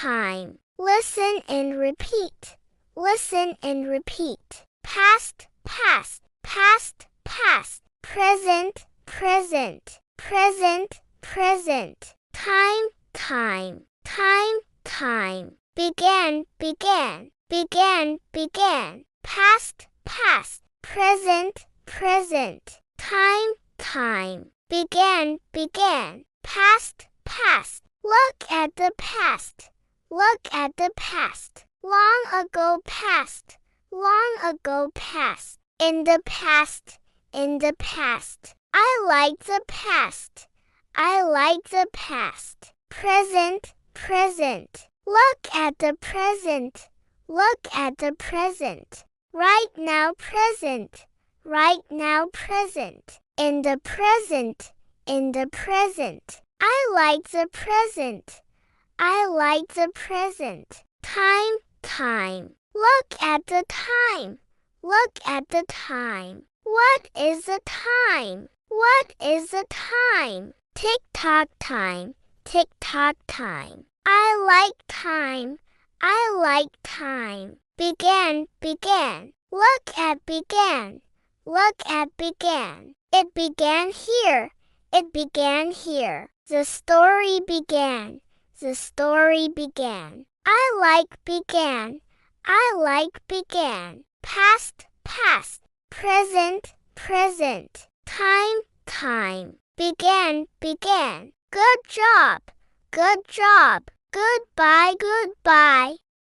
time. Listen and repeat. Listen and repeat. Past, past, past, past. Present, present, present, present. Time, time, time, time. Began, began, began, began. Past, past, present, present. Time, time. Began, began. Past, past. Look at the past. Look at the past. Long ago past. Long ago past. In the past. In the past. I like the past. I like the past. Present, present. Look at the present. Look at the present. Right now present. Right now present. In the present. In the present. I like the present. I like the present. Time, time. Look at the time. Look at the time. What is the time? What is the time? Tick-tock time. Tick-tock time. I like time. I like time. Began, began. Look at began. Look at began. It began here. It began here. The story began. The story began. I like began. I like began. Past, past. Present, present. Time, time. Began, began. Good job. Good job. Goodbye, goodbye.